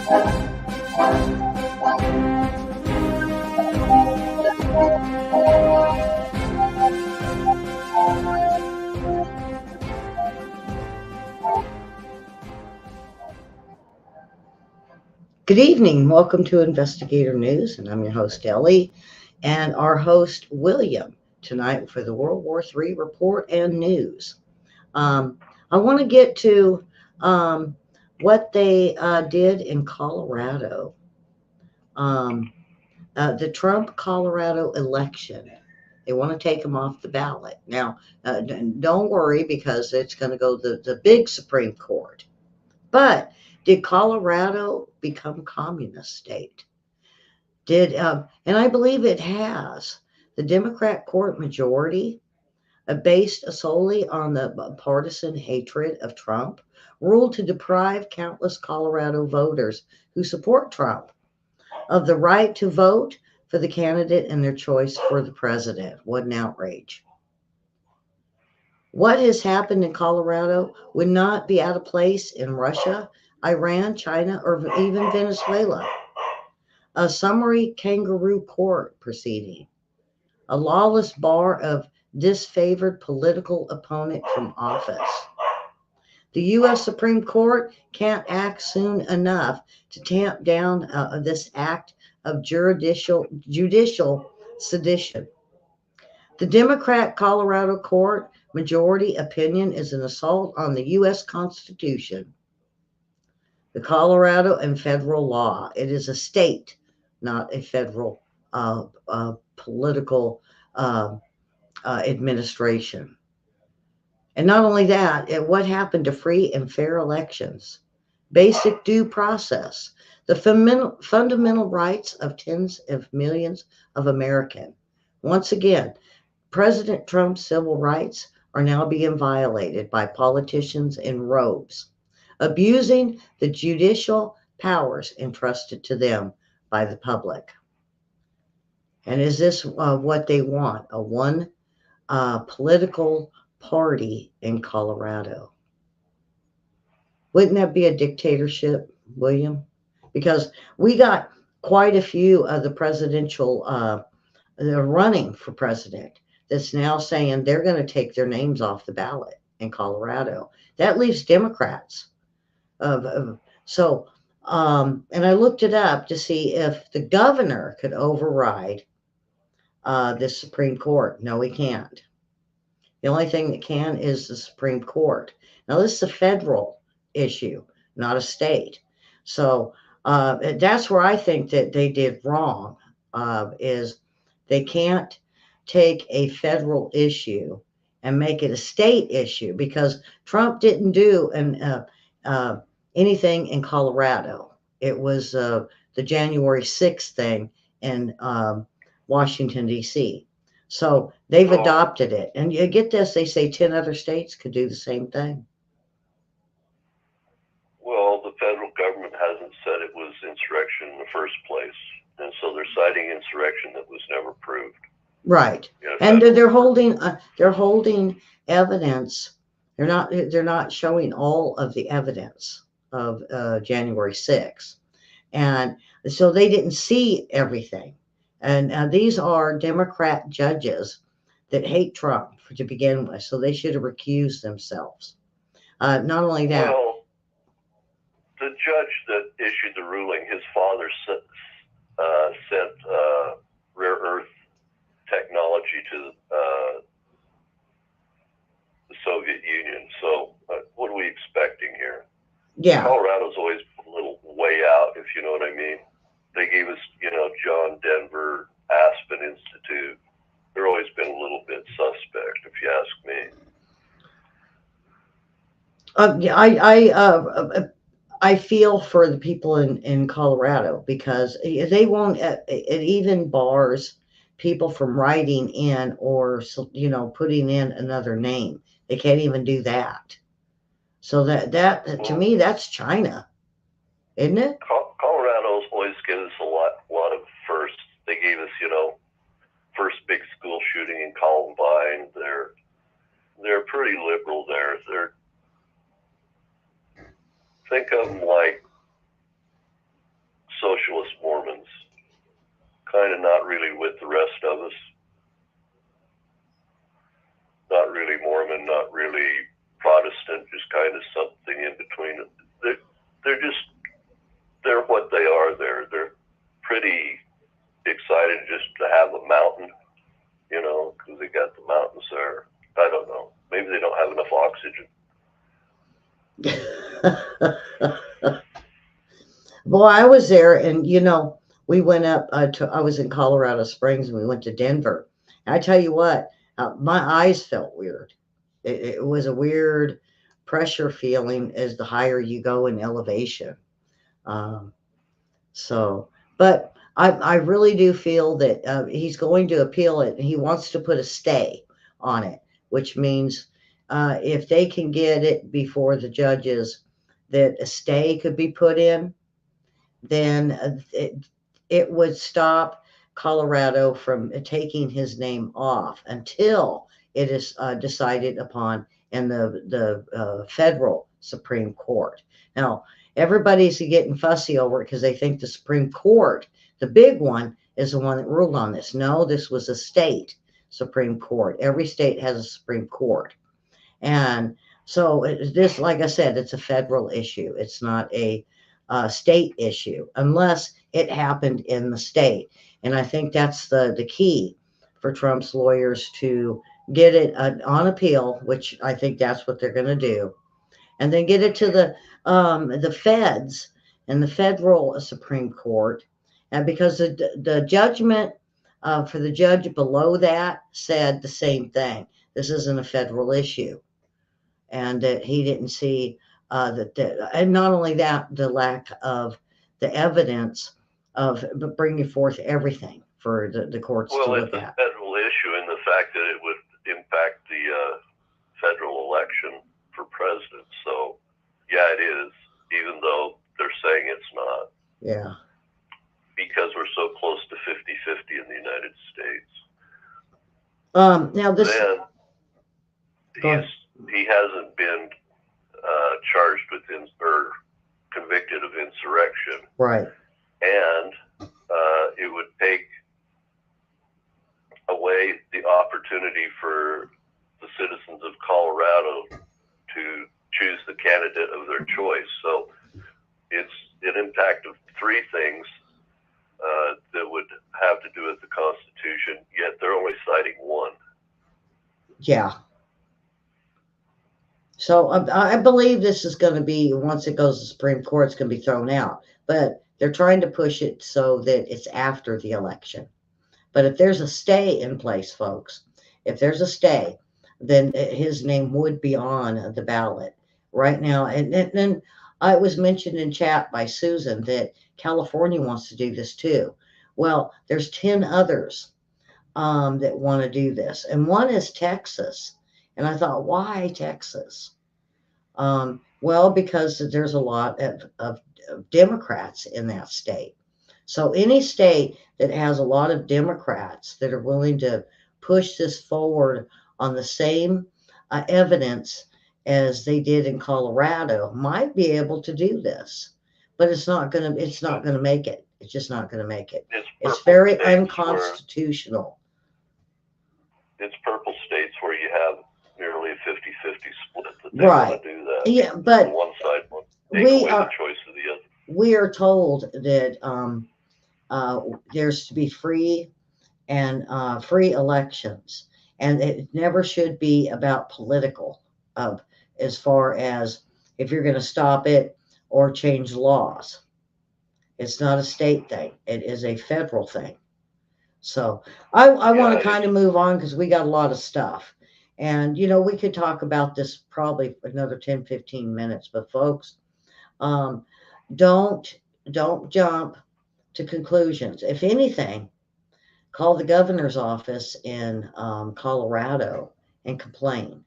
Good evening. Welcome to Investigator News, and I'm your host, Ellie, and our host, William, tonight for the World War III report and news. I want to get to what they did in Colorado, um, the Trump Colorado election. They want to take him off the ballot. Now, don't worry because it's going to go to the big Supreme Court. But did Colorado become communist state? And I believe it has. The Democrat court majority, based solely on the partisan hatred of Trump, ruled to deprive countless Colorado voters who support Trump of the right to vote for the candidate and their choice for the president. What an outrage. What has happened in Colorado would not be out of place in Russia, Iran, China, or even Venezuela. A summary kangaroo court proceeding, a lawless bar of disfavored political opponent from office. The U.S. Supreme Court can't act soon enough to tamp down this act of judicial sedition. The Democrat Colorado court majority opinion is an assault on the U.S. Constitution, the Colorado and federal law. It is a state, not a federal political administration. And not only that, what happened to free and fair elections, basic due process, the fundamental rights of tens of millions of Americans. Once again, President Trump's civil rights are now being violated by politicians in robes, abusing the judicial powers entrusted to them by the public. And is this what they want? A one political party in Colorado? Wouldn't that be a dictatorship, William? Because we got quite a few of the presidential, they're running for president that's now saying they're going to take their names off the ballot in Colorado. That leaves Democrats. And I looked it up to see if the governor could override the Supreme Court. No, he can't. The only thing that can is the Supreme Court. Now, this is a federal issue, not a state. So that's where I think that they did wrong, is they can't take a federal issue and make it a state issue, because Trump didn't do anything in Colorado. It was the January 6th thing in Washington, D.C. So they've adopted it. And you get this, they say 10 other states could do the same thing. Well, the federal government hasn't said it was insurrection in the first place. And so they're citing insurrection that was never proved. Right. And they're holding evidence. They're not showing all of the evidence of January 6th. And so they didn't see everything. And these are Democrat judges that hate Trump to begin with, so they should have recused themselves. Not only that. Well, the judge that issued the ruling, his father sent rare earth technology to the Soviet Union. So what are we expecting here? Yeah. Colorado's always a little way out, if you know what I mean. They gave us, John Denver, Aspen Institute. They're always been a little bit suspect, if you ask me. I feel for the people in Colorado, because they won't. It even bars people from writing in or putting in another name. They can't even do that. So that to me, that's China, isn't it? Colorado's always given us a lot of firsts. They gave us, first big school shooting in Columbine. They're pretty liberal there. Think of them like socialist Mormons, kind of not really with the rest of us. Not really Mormon, not really Protestant, just kind of something in between. They're what they are. They're pretty excited just to have a mountain, because they got the mountains there. I don't know. Maybe they don't have enough oxygen. Boy, I was there, and we went up I was in Colorado Springs, and we went to Denver. And I tell you what, my eyes felt weird. It was a weird pressure feeling as the higher you go in elevation. Um, but I really do feel that he's going to appeal it, and he wants to put a stay on it, which means if they can get it before the judges, that a stay could be put in, then it would stop Colorado from taking his name off until it is decided upon in the federal Supreme Court. Now, everybody's getting fussy over it because they think the Supreme Court, the big one, is the one that ruled on this. No, this was a state Supreme Court. Every state has a Supreme Court. And so this, like I said, it's a federal issue. It's not a state issue unless it happened in the state. And I think that's the key for Trump's lawyers to get it on appeal, which I think that's what they're going to do, and then get it to the feds and the federal Supreme Court. And because the judgment for the judge below that said the same thing. This isn't a federal issue, and that he didn't see and not only that, the lack of the evidence of bringing forth everything for the courts to look at. Well, it's a federal issue in the fact that it would impact the federal election for president. So, yeah, it is, even though they're saying it's not. Yeah. Because we're so close to 50-50 in the United States. Now this. Then he hasn't been charged with or convicted of insurrection. Right. And it would take away the opportunity for the citizens of Colorado to choose the candidate of their choice. So it's an impact of three things that would have to do with the Constitution, yet they're only citing one. Yeah. So I believe this is going to be, once it goes to the Supreme Court, it's going to be thrown out. But they're trying to push it so that it's after the election. But if there's a stay in place, folks, if there's a stay, then his name would be on the ballot right now. And then it was mentioned in chat by Susan that California wants to do this too. Well, there's 10 others that want to do this. And one is Texas. And I thought, why Texas? Well, because there's a lot of Democrats in that state. So any state that has a lot of Democrats that are willing to push this forward on the same evidence as they did in Colorado might be able to do this. But it's not going to make it. It's just not going to make it. It's very unconstitutional. It's purple states where you have nearly a 50-50 split that they right. want to do that. Yeah, but on one side, take away the choice of the other. We are told that there's to be free elections, and it never should be about political as far as if you're going to stop it or change laws. It's not a state thing. It is a federal thing. So I want to kind of move on because we got a lot of stuff. And, we could talk about this probably another 10, 15 minutes. But, folks, don't jump to conclusions. If anything, call the governor's office in Colorado and complain.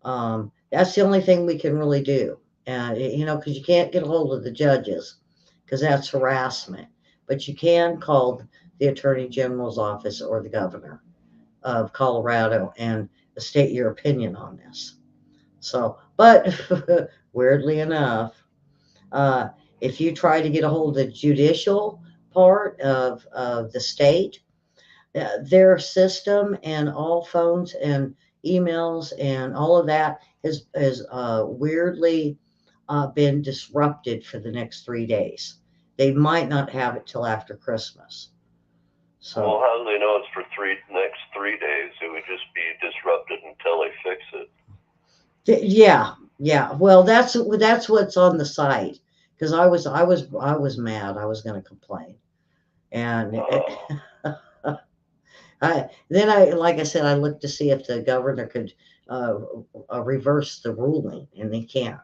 That's the only thing we can really do. Because you can't get a hold of the judges because that's harassment. But you can call the Attorney General's office or the governor of Colorado and state your opinion on this. So, but weirdly enough, if you try to get a hold of the judicial part of the state, their system and all phones and emails and all of that has weirdly been disrupted for the next 3 days. They might not have it till after Christmas. So, well, how do they know it's for next 3 days? It would just be disrupted until they fix it. yeah. Well, that's what's on the site because I was mad. I was going to complain, and like I said, I looked to see if the governor could uh, reverse the ruling, and they can't.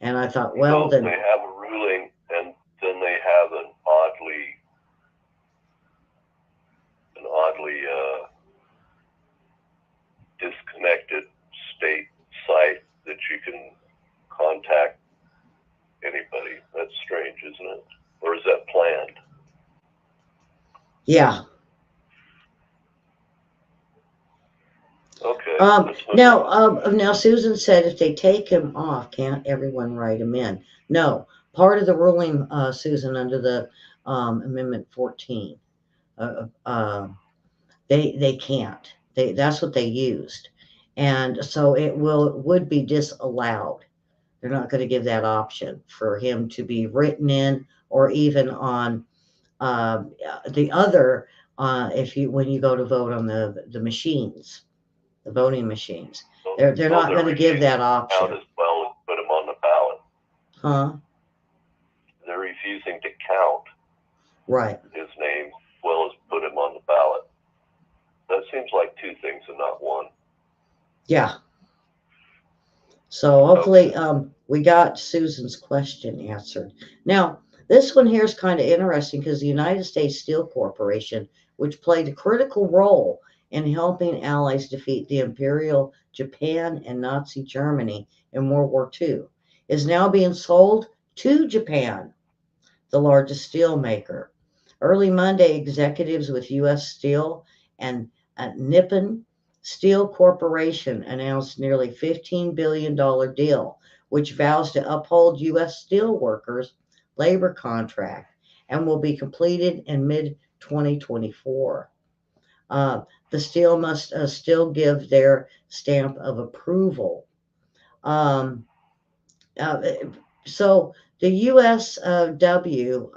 And I thought, well, So then they have a ruling, and then they have an oddly disconnected state site that you can contact anybody. That's strange, isn't it? Or is that planned? yeah. Okay. Now Susan said if they take him off, can't everyone write him in? No, part of the ruling, Susan, under the Amendment 14, they can't. That's what they used, and so would be disallowed. They're not going to give that option for him to be written in or even on the other. If you when you go to vote on the machines, the voting machines, they're not going to give that option. As well as put him on the ballot. Huh? They're refusing to count Right. his name as well as put him on the ballot. That seems like two things and not one. Yeah. So hopefully we got Susan's question answered. Now, this one here is kind of interesting because the United States Steel Corporation, which played a critical role in helping allies defeat the Imperial Japan and Nazi Germany in World War II, is now being sold to Japan, the largest steel maker. Early Monday, executives with U.S. Steel and Nippon Steel Corporation announced nearly $15 billion deal, which vows to uphold U.S. steel workers' labor contract and will be completed in mid-2024. The steel must still give their stamp of approval. Um, uh, so the USW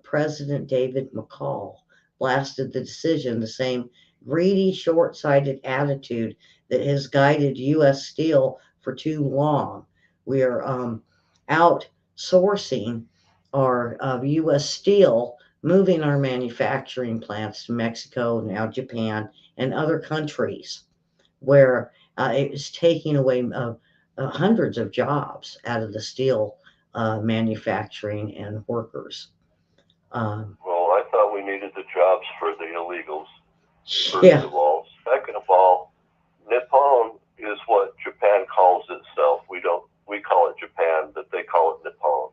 President David McCall blasted the decision, the same greedy, short-sighted attitude that has guided U.S. Steel for too long. We are outsourcing our U.S. Steel, moving our manufacturing plants to Mexico, now Japan, and other countries where it is taking away hundreds of jobs out of the steel manufacturing and workers. Well, I thought we needed the jobs for the illegals, Yeah. first of all. Second of all, Nippon is what Japan calls itself. We call it Japan, but they call it Nippon.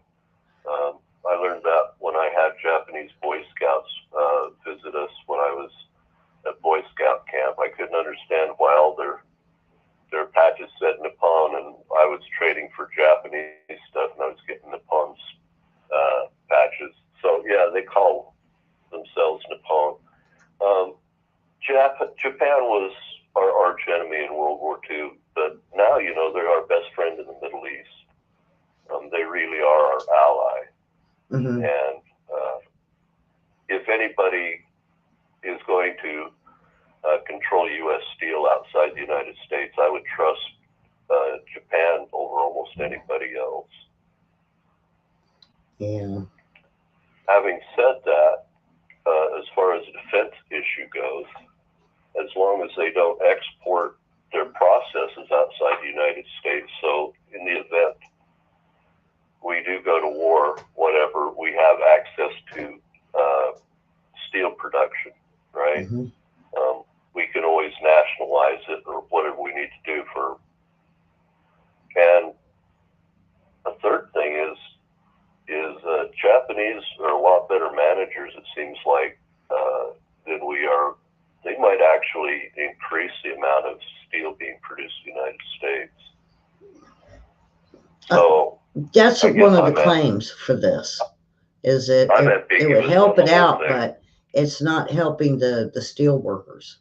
I learned that when I had Japanese Boy Scouts visit us when I was at Boy Scout camp. I couldn't understand why all their patches said Nippon, and I was trading for Japanese stuff, and I was getting Nippon's patches. So yeah, they call themselves Nippon. Japan was our arch enemy in World War II, but now they're our best friend in the Middle East. They really are our ally, and if anybody is going to control U.S. steel outside the United States, I would trust Japan over almost anybody else. Yeah. Having said that, as far as the defense issue goes, as long as they don't export their processes outside the United States, so in the event we do go to war, whatever, we have access to steel production, right? We can always nationalize it or whatever we need to do for. And a third thing is Japanese are a lot better managers, it seems like, than we are. They might actually increase the amount of steel being produced in the United States. So that's one of the claims for this. is that I'm it would ambiguous help on it the whole out, thing. but it's not helping the steel workers.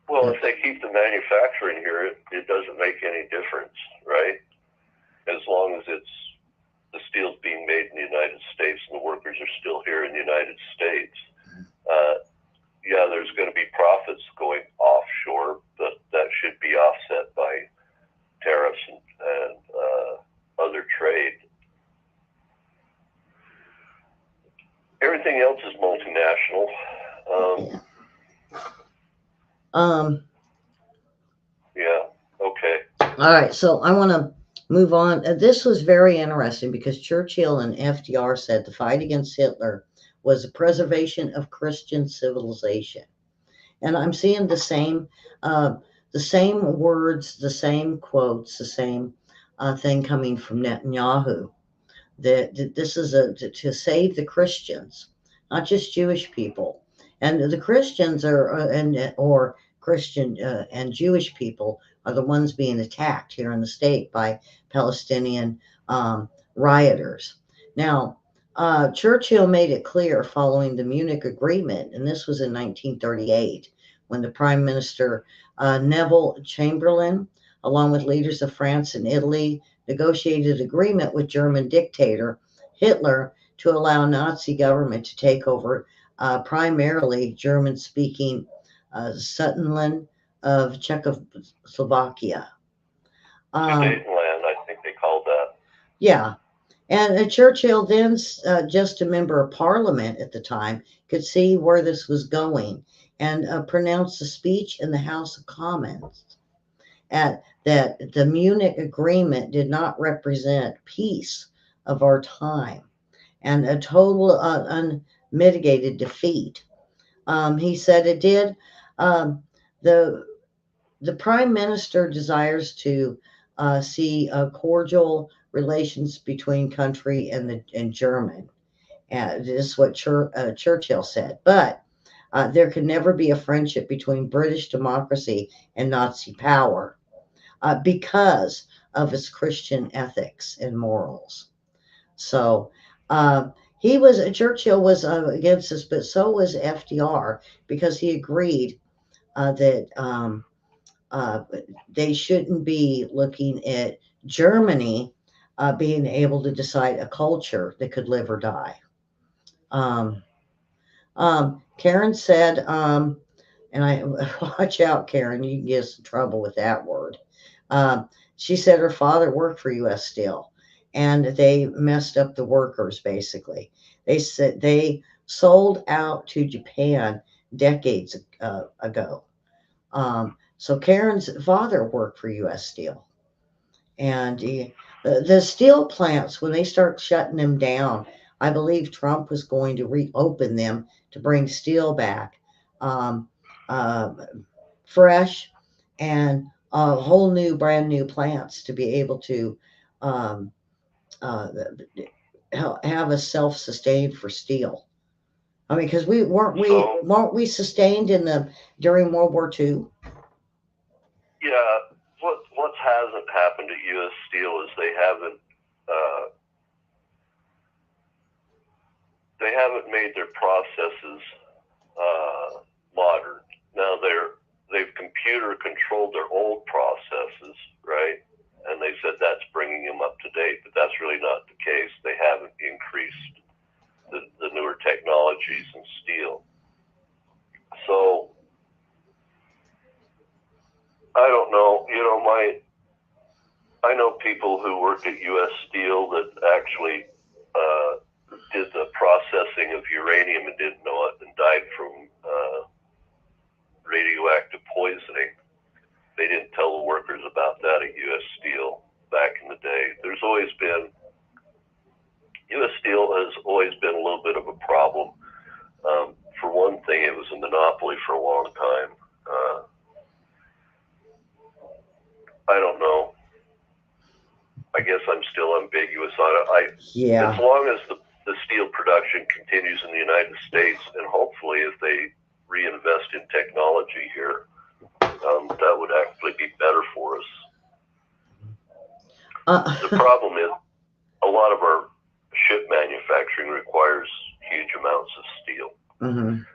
Well, if they keep the manufacturing here, it doesn't make any difference, right? As long as the steel's being made in the United States and the workers are still here in the United States. Yeah, there's going to be profits going offshore, but that should be offset by tariffs and other trade. Everything else is multinational. Yeah, okay. All right, so I want to move on. This was very interesting because Churchill and FDR said the fight against Hitler was the preservation of Christian civilization. And I'm seeing the same words, the same quotes, the same thing coming from Netanyahu. That this is to save the Christians, not just Jewish people. And the Christians or Christian and Jewish people are the ones being attacked here in the state by Palestinian rioters. Now, Churchill made it clear following the Munich Agreement, and this was in 1938, when the Prime Minister Neville Chamberlain, along with leaders of France and Italy, negotiated agreement with German dictator Hitler to allow Nazi government to take over primarily German-speaking Sudetenland of Czechoslovakia. Sudetenland, I think they called that. Yeah. And Churchill, then just a member of parliament at the time, could see where this was going and pronounced a speech in the House of Commons at that the Munich Agreement did not represent peace of our time and a total unmitigated defeat. He said it did. The Prime Minister desires to see cordial relations between country and German. This is what Churchill said. But there can never be a friendship between British democracy and Nazi power because of its Christian ethics and morals. So Churchill was against this, but so was FDR because he agreed that they shouldn't be looking at Germany being able to decide a culture that could live or die. Karen said, and I watch out, Karen, you can get us in trouble with that word. She said her father worked for U.S. Steel, and they messed up the workers. Basically, they said they sold out to Japan decades ago. So Karen's father worked for U.S. Steel, and the steel plants, when they start shutting them down, I believe Trump was going to reopen them to bring steel back fresh and whole new, brand new plants to be able to um, have a self-sustained for steel. I mean, because weren't we sustained during World War II? Yeah, what hasn't happened at U.S. Steel is they haven't made their processes modern. Now they've computer controlled their old processes, right? And they said that's bringing them up to date, but that's really not the case. They haven't increased the newer technologies in steel. So I don't know. I know people who worked at U.S. Steel that actually did the processing of uranium and didn't know it and died from radioactive poisoning. They didn't tell the workers about that at U.S. Steel back in the day. U.S. Steel has always been a little bit of a problem. For one thing, it was a monopoly for a long time. I don't know. I guess I'm still ambiguous on it. Yeah. As long as the steel production continues in the United States, and hopefully if they reinvest in technology here, that would actually be better for us. The problem is a lot of our ship manufacturing requires huge amounts of steel, and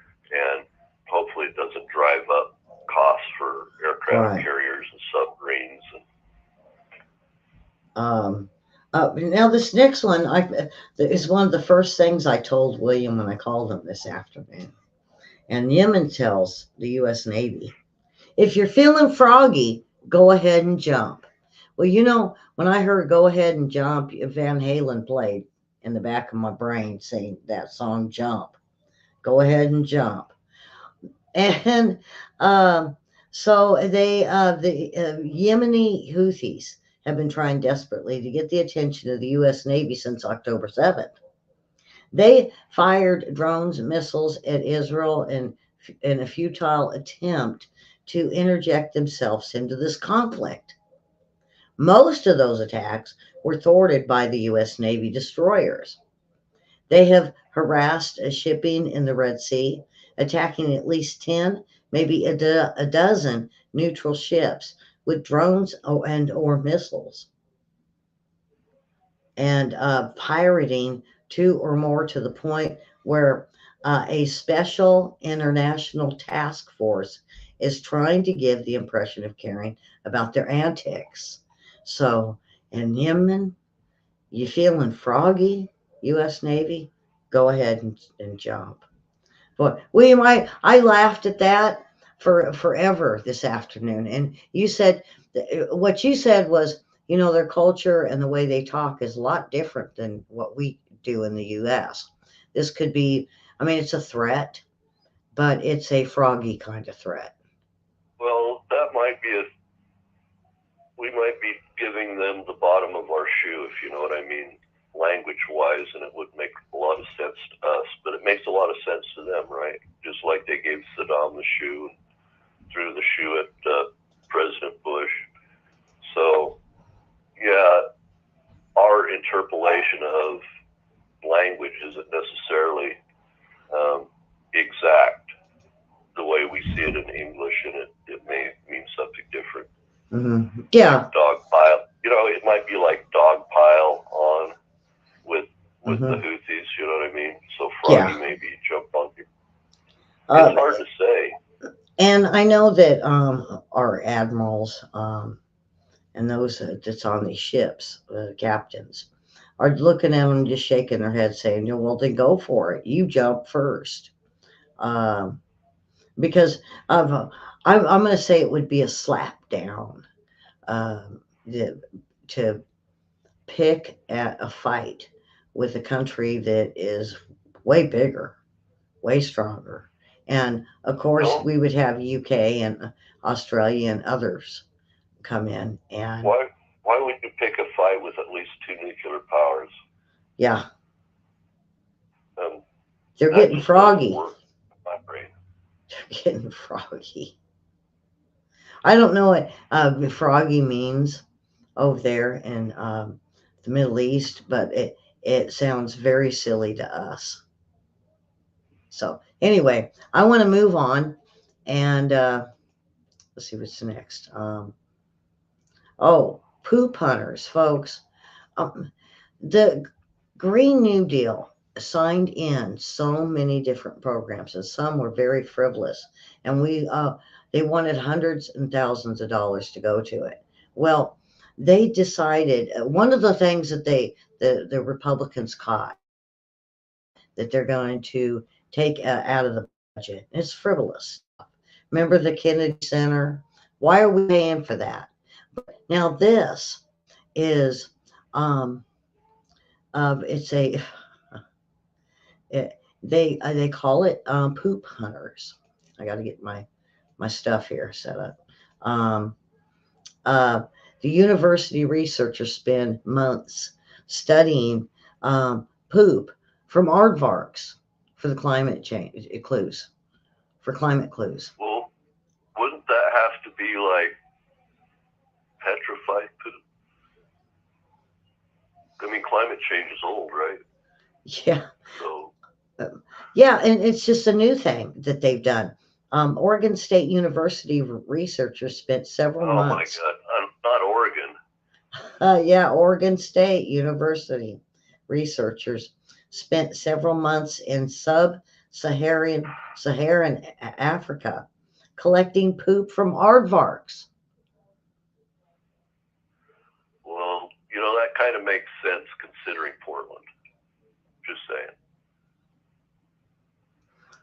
hopefully it doesn't drive up costs for aircraft carriers and submarines. Now this next one is one of the first things I told William when I called him this afternoon. And Yemen tells the U.S. Navy, if you're feeling froggy, go ahead and jump. Well, you know, when I heard "Go Ahead and Jump," Van Halen played in the back of my brain saying that song, Jump. Go ahead and jump. And so the Yemeni Houthis have been trying desperately to get the attention of the U.S. Navy since October 7th. They fired drones, missiles at Israel in a futile attempt to interject themselves into this conflict. Most of those attacks were thwarted by the U.S. Navy destroyers. They have harassed shipping in the Red Sea, attacking at least 10, maybe a dozen neutral ships with drones and or missiles, and pirating 2 or more to the point where a special international task force is trying to give the impression of caring about their antics. So, in Yemen, you feeling froggy, U.S. Navy? Go ahead and jump. But William, I laughed at that for forever this afternoon. And you said, what you said was, you know, their culture and the way they talk is a lot different than what we do in the U.S. This could be, I mean, it's a threat, but it's a froggy kind of threat. Well, we might be giving them the bottom of our shoe, if you know what I mean, language-wise, and it would make a lot of sense to us, but it makes a lot of sense to them, right? Just like they gave Saddam the shoe, threw the shoe at President Bush. So, yeah, our interpolation of language isn't necessarily exact the way we see it in English, and it may mean something different. Yeah. Like dog pile. You know, it might be like dog pile on with the Houthis, you know what I mean? So froggy maybe jump on you. It's hard to say. And I know that our admirals and those that's on these ships, captains, are looking at them just shaking their heads saying, "Yeah, well, then go for it. You jump first." Because I'm going to say it would be a slap down to pick at a fight with a country that is way bigger, way stronger. And of course, we would have UK and Australia and others come in. And why would you pick a fight with at least 2 nuclear powers? Yeah. They're getting froggy. They're getting froggy. I don't know what froggy means over there in the Middle East, but it sounds very silly to us. So anyway, I want to move on, and let's see what's next. Poop hunters, folks. The Green New Deal signed in so many different programs, and some were very frivolous, and they wanted hundreds and thousands of dollars to go to it. Well, they decided one of the things that the Republicans caught that they're going to take out of the budget is frivolous stuff. Remember the Kennedy Center? Why are we paying for that? Now this is it's a they call it poop hunters. I got to get my stuff here set up. The university researchers spend months studying poop from aardvarks for the climate change clues. For climate clues. Well, wouldn't that have to be like petrified poop? I mean, climate change is old, right? Yeah. So. Yeah, and it's just a new thing that they've done. Oregon State University researchers spent several months. Oh my God, not Oregon. Yeah, Oregon State University researchers spent several months in Saharan Africa collecting poop from aardvarks. Well, that kind of makes sense considering Portland. Just saying.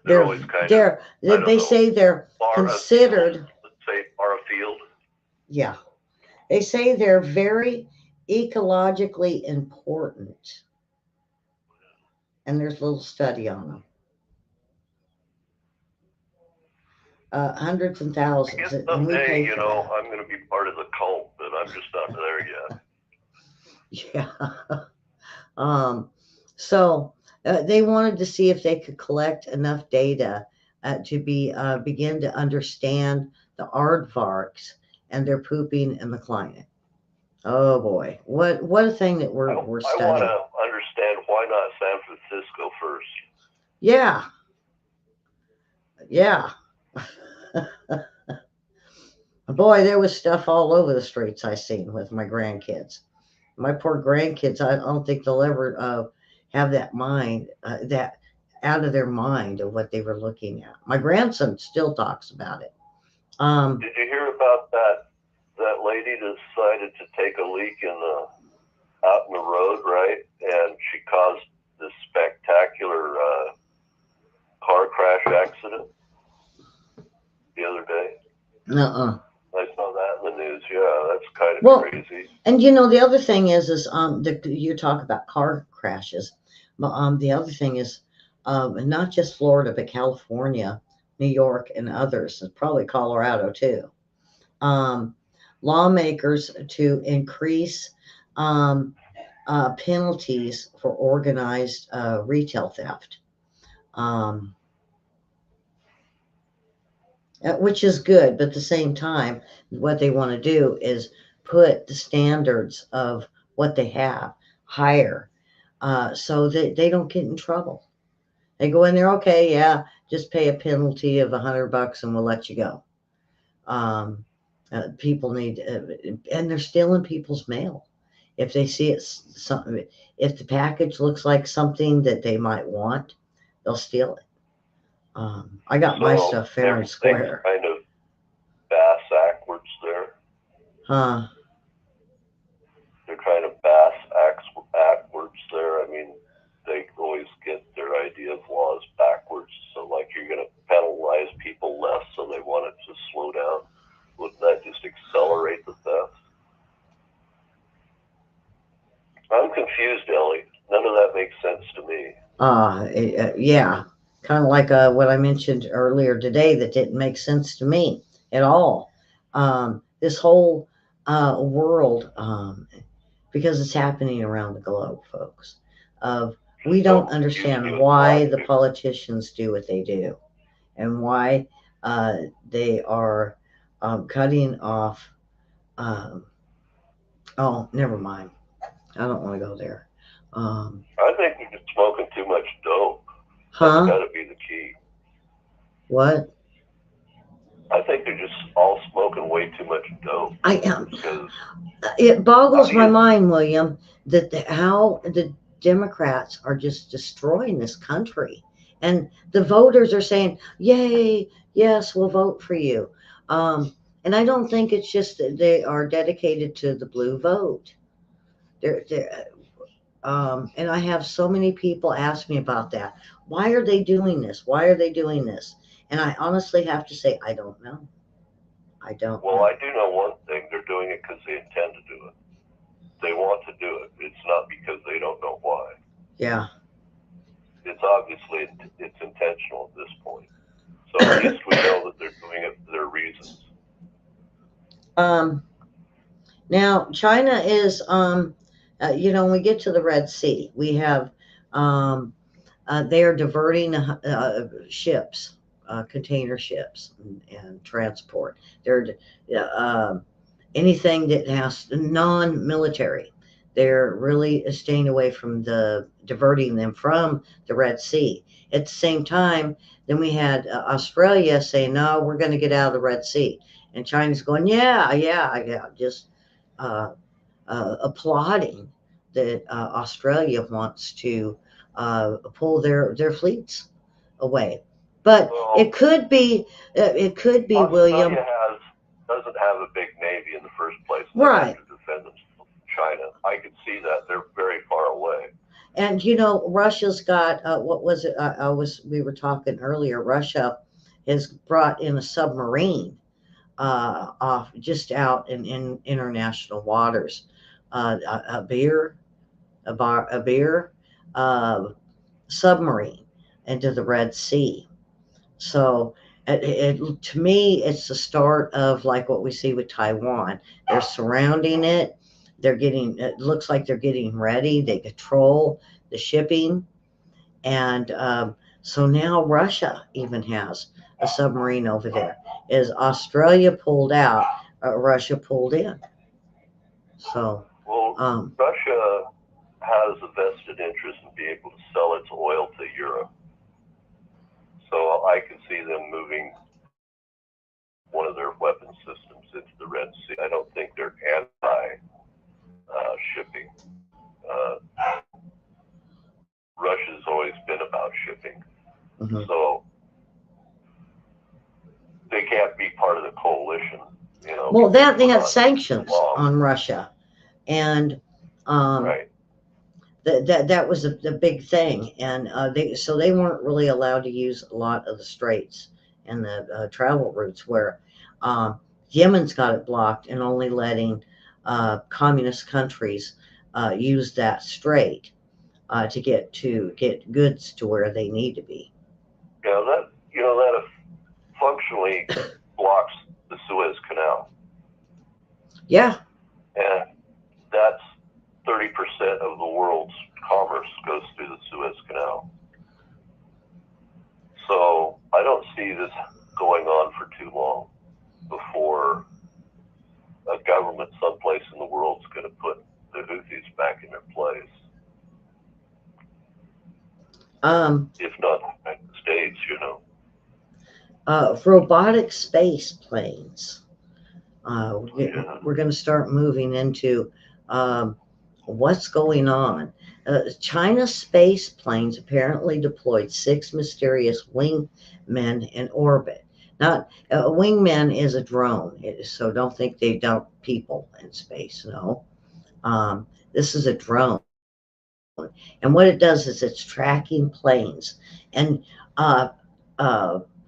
They're always kind of, they say they're considered, let's say, are a field. yeah, they say they're very ecologically important. And there's a little study on them. Hundreds and I thousands. guess And we someday, pay for that. I'm going to be part of the cult, but I'm just not there yet. Yeah. So they wanted to see if they could collect enough data to begin to understand the aardvarks and their pooping in the climate. Oh boy, what a thing that we're I want studying. to understand why not San Francisco first. Yeah. Yeah. Boy, there was stuff all over the streets I seen with my grandkids. My poor grandkids, I don't think they'll ever have that mind, that out of their mind of what they were looking at. My grandson still talks about it. Did you hear about that lady decided to take a leak out in the road, right? And she caused this spectacular car crash accident the other day. I saw that in the news. Yeah, that's kind of crazy. And the other thing is you talk about car crashes, but the other thing is not just Florida, but California, New York, and others, and probably Colorado too. Lawmakers to increase penalties for organized retail theft. Which is good, but at the same time, what they want to do is put the standards of what they have higher, so that they don't get in trouble. They go in there, okay, yeah, just pay a penalty of $100 and we'll let you go. People need, and they're stealing people's mail. If they see if the package looks like something that they might want, they'll steal it. I got my stuff fair and square. Kind of bass backwards there. Huh? They're kind of bass backwards there. I mean, they always get their idea of laws backwards. So, like, you're going to penalize people less, so they want it to slow down. Wouldn't that just accelerate the theft? I'm confused, Ellie. None of that makes sense to me. Yeah. Kind of like what I mentioned earlier today that didn't make sense to me at all. This whole world, because it's happening around the globe, folks, we don't understand why the politicians do what they do and why they are cutting off. Oh, never mind. I don't want to go there. I think you're just smoking too much dope. Huh? That's got to be the key. What? I think they're just all smoking way too much dope. I am. It boggles my mind, William, that how the Democrats are just destroying this country, and the voters are saying, "Yay, yes, we'll vote for you." And I don't think it's just that they are dedicated to the blue vote. And I have so many people ask me about that. Why are they doing this? Why are they doing this? And I honestly have to say, I don't know. I don't know. I do know one thing. They're doing it because they intend to do it. They want to do it. It's not because they don't know why. Yeah. It's obviously, it's intentional at this point. So at least we know that they're doing it for their reasons. Now, China is, when we get to the Red Sea, we have, they are diverting ships, container ships, and transport. They're anything that has non-military. They're really staying away from diverting them from the Red Sea. At the same time, then we had Australia saying, no, we're going to get out of the Red Sea. And China's going, yeah, just applauding that Australia wants to pull their fleets away. But Well, it could be William. Australia doesn't have a big navy in the first place. They have Right. to defend themselves from China. I could see that. They're very far away. And Russia's got what was it? We were talking earlier. Russia has brought in a submarine off just out in international waters. A beer uh, submarine into the Red Sea. So to me, it's the start of like what we see with Taiwan. They're surrounding it. It looks like they're getting ready. They control the shipping. And so now Russia even has a submarine over there. As Australia pulled out, Russia pulled in. So, Well, um, Russia has a vested interest in being able to sell its oil to Europe. So I can see them moving one of their weapon systems into the Red Sea. I don't think they're anti-shipping. Uh, Russia's always been about shipping. mhm. So they can't be part of the coalition. Well, because they we're had not sanctions long. on Russia, and Right. that was the big thing, and they weren't really allowed to use a lot of the straits and the travel routes where Yemen's got it blocked and only letting communist countries use that strait to get goods to where they need to be. That functionally blocks the Suez Canal, Yeah. and that's 30% of the world's commerce goes through the Suez Canal. So I don't see this going on for too long before a government someplace in the world is going to put the Houthis back in their place. If not the United States, Robotic space planes. Yeah. We're going to start moving into what's going on. China's space planes apparently deployed 6 mysterious wingmen in orbit. Not a wingman is a drone, so don't think they dump people in space. No, this is a drone, and what it does is it's tracking planes and uh,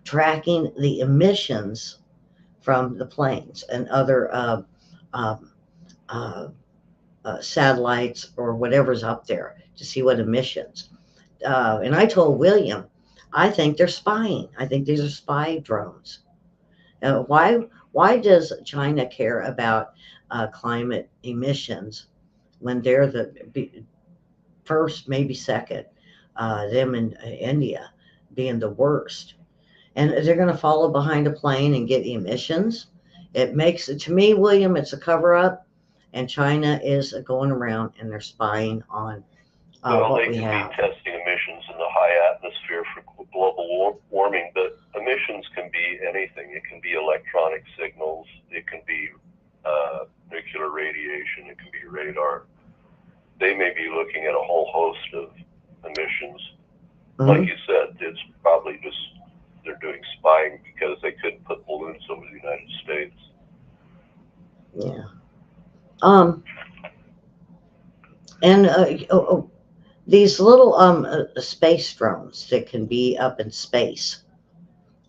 tracking the emissions from the planes and other um, uh, satellites or whatever's up there to see what emissions. And I told William, I think they're spying. I think these are spy drones. Why does China care about climate emissions when they're the first, maybe second, them in India being the worst? And they're going to follow behind a plane and get emissions. It makes it, to me, William, it's a cover up, and China is going around and they're spying on what we have. Be testing emissions in the high atmosphere for global warming, but emissions can be anything. It can be electronic signals, it can be nuclear radiation, it can be radar. They may be looking at a whole host of emissions. Mm-hmm. Like you said, it's probably just they're doing spying because they couldn't put balloons over the United States. Yeah. And these little space drones that can be up in space,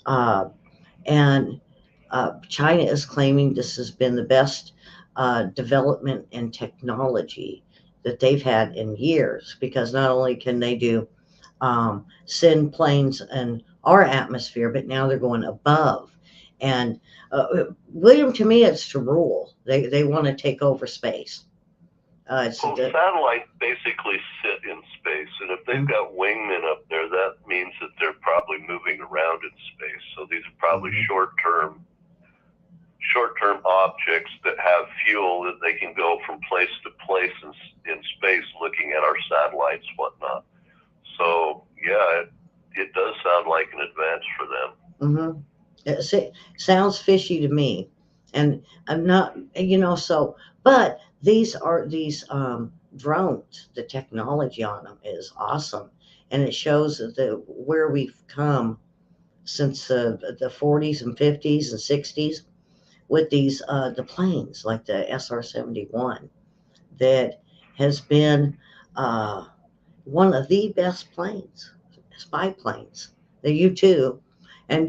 and China is claiming this has been the best development in technology that they've had in years, because not only can they do send planes in our atmosphere, but now they're going above. And William, to me, it's to rule. They want to take over space. Satellites basically sit in space, and if they've got wingmen up there, that means that they're probably moving around in space. So these are probably short-term objects that have fuel that they can go from place to place in space, looking at our satellites, whatnot. So yeah, it does sound like an advance for them. It sounds fishy to me, and I'm not, so. But these drones, the technology on them is awesome. And it shows where we've come since the 40s and 50s and 60s with these the planes like the SR-71 that has been uh, one of the best planes, spy planes, the U-2. And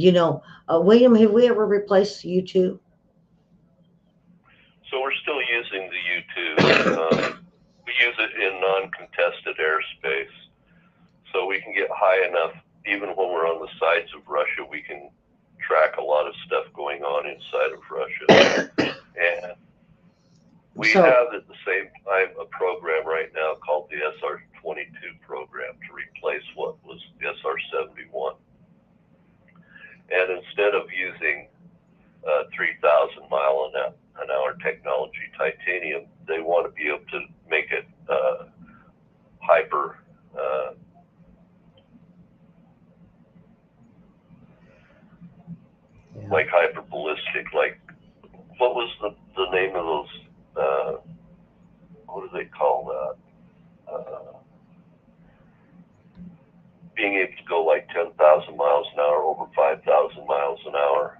William, have we ever replaced the U-2? So we're still using the U-2. We use it in non-contested airspace, so we can get high enough. Even when we're on the sides of Russia, we can track a lot of stuff going on inside of Russia. And we have at the same time a program right now called the SR-22 program to replace what was the SR-71. And instead of using 3,000 mile an hour technology titanium, they want to be able to make it hyper like hyper ballistic. Like, what was the name of those? What do they call that? Being able to go like 10,000 miles an hour, over 5,000 miles an hour.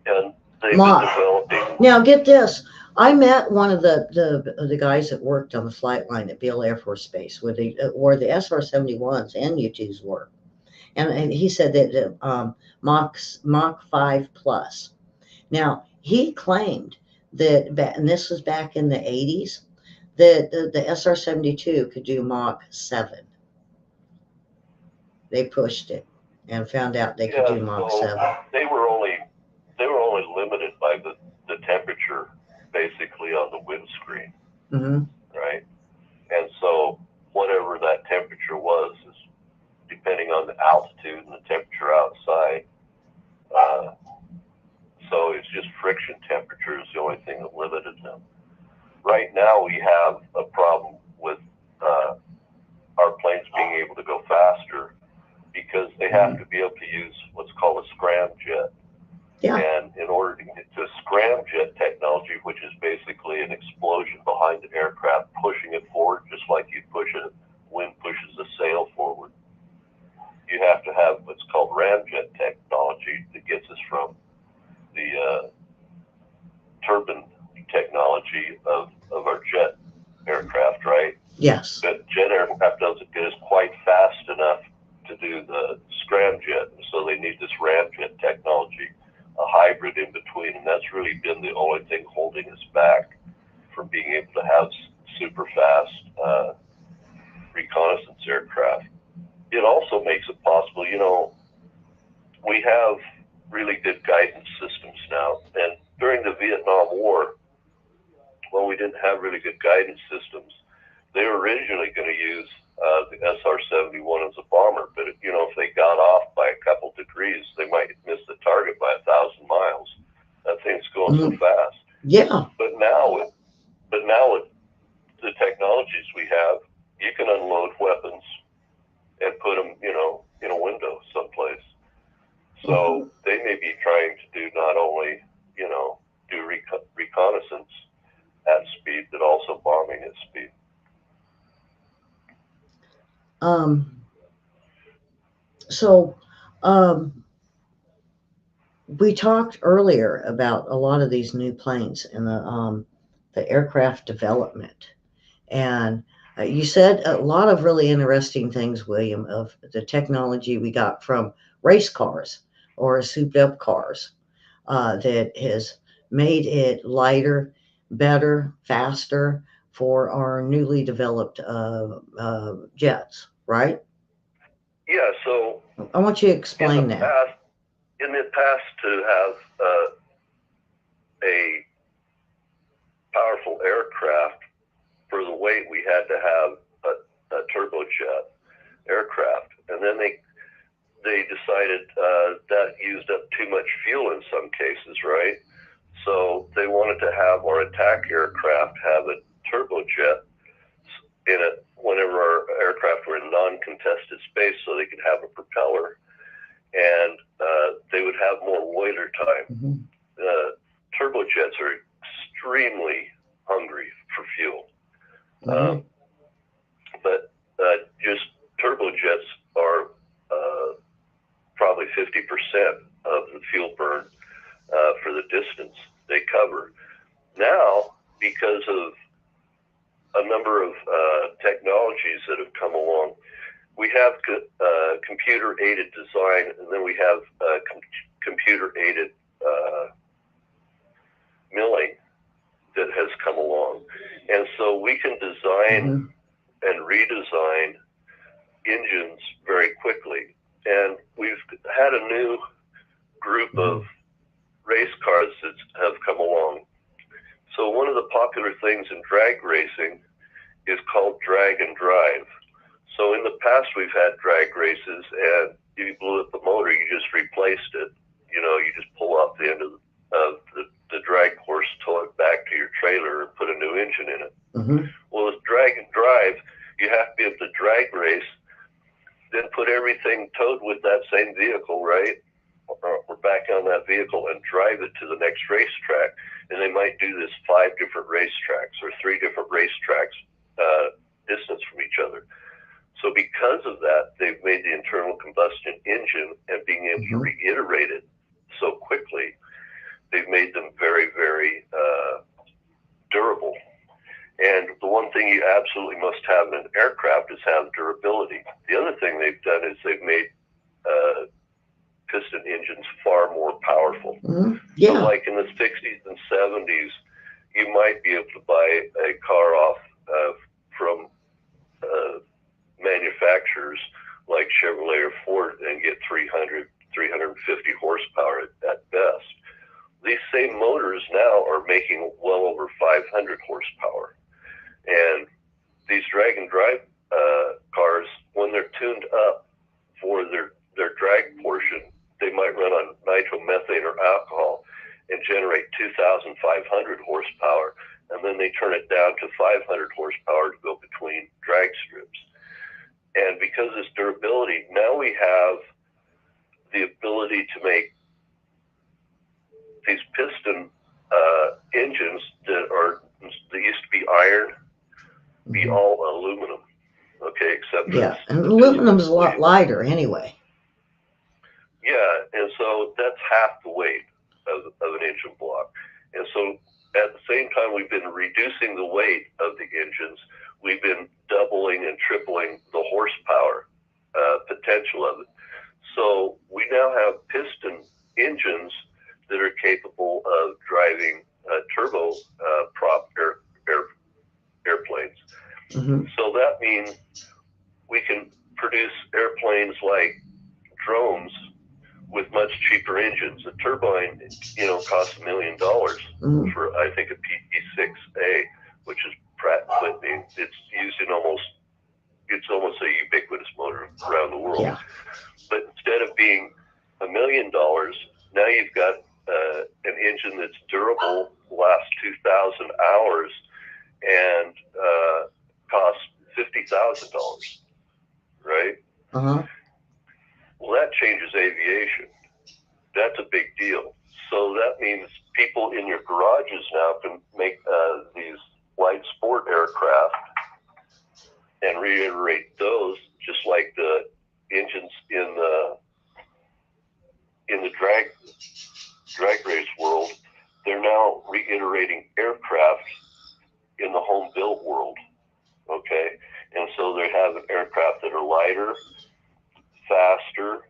And they've been developing. Now get this. I met one of the guys that worked on the flight line at Beale Air Force Base where the SR-71s and U-2s were. And he said that Mach 5 plus. Now, he claimed that, and this was back in the 80s, that the SR-72 could do Mach 7. They pushed it and found out they could do Mach 7. They were only limited by the temperature, basically, on the windscreen, right? And so whatever that temperature was, is depending on the altitude and the temperature outside. So it's just friction temperature is the only thing that limited them. Right now we have a problem with our planes being able to go faster because they have to be able to use what's called a scramjet. Yeah. And in order to get to scramjet technology, which is basically an explosion behind the aircraft, pushing it forward, just like you push a wind pushes a sail forward, you have to have what's called ramjet technology that gets us from the turbine technology of our jet aircraft, right? Yes. But jet aircraft doesn't get us quite fast enough to do the scramjet, so they need this ramjet technology, a hybrid in between, and that's really been the only thing holding us back from being able to have super fast reconnaissance aircraft. It also makes it possible, we have really good guidance systems now, and during the Vietnam War, when we didn't have really good guidance systems, they were originally going to use the SR-71 as a bomber, but if they got off by a couple degrees, they might miss the target by 1,000 miles. That thing's going so fast. Yeah. But now with the technologies we have, you can unload weapons and put them, in a window someplace. So they may be trying to do not only, do reconnaissance at speed, but also bombing at speed. We talked earlier about a lot of these new planes and the aircraft development, and you said a lot of really interesting things, William, of the technology we got from race cars or souped up cars that has made it lighter, better, faster for our newly developed jets, right? Yeah, so I want you to explain that. In the past, to have a powerful aircraft for the weight, we had to have a turbojet aircraft, and then they decided that used up too much fuel in some cases, right? So they wanted to have our attack aircraft have a turbojet in it whenever our aircraft were in non-contested space, so they could have a propeller, and they would have more loiter time. Turbojets are extremely hungry for fuel. 50% of the fuel burn for the distance they cover. Now, because of a number of technologies that have come along, we have computer-aided design, and then we have computer-aided milling that has come along. And so we can design and redesign engines very quickly. And we've had a new group of race cars that have come along. So one of the popular things in drag racing is called drag and drive. So in the past, we've had drag races, and you blew up the motor, you just replaced it. You know, you just pull off the end of the drag course, tow it back to your trailer, and put a new engine in it. Well, with drag and drive, you have to be able to drag race, then put everything towed with that same vehicle, right? Or back on that vehicle and drive it to the next racetrack. And they might do this 5 different racetracks or 3 different racetracks distance from each other. So because of that, they've made the internal combustion engine and being able to reiterate it so quickly, they've made them very, very durable. And the one thing you absolutely must have in an aircraft is have durability. The other thing they've done is they've made piston engines far more powerful. So like in the 60s and 70s, you might be able to buy a car off from manufacturers like Chevrolet or Ford and get 300, 350 horsepower at best. These same motors now are making well over 500 horsepower. And these drag and drive cars, when they're tuned up for their drag portion, they might run on nitromethane or alcohol and generate 2,500 horsepower, and then they turn it down to 500 horsepower to go between drag strips. And because of this durability, now we have the ability to make these piston engines that used to be iron, be all aluminum. Okay, except and aluminum's a lot lighter anyway. Yeah, and so that's half the weight of an engine block. And so at the same time we've been reducing the weight of the engines, we've been doubling and tripling the horsepower potential of it. So we now have piston engines that are capable of driving turbo prop airplanes. So that means we can produce airplanes like drones with much cheaper engines. A turbine, costs $1 million for, I think, a PT6A, which is Pratt & Whitney. It's used in it's almost a ubiquitous motor around the world. But instead of being $1 million, now you've got an engine that's durable, lasts 2,000 hours, and costs $50,000, right? Well, that changes aviation. That's a big deal. So that means people in your garages now can make these light sport aircraft and reiterate those, just like the engines in the drag race world. They're now reiterating aircraft in the home built world. Okay, and so they have aircraft that are lighter, faster,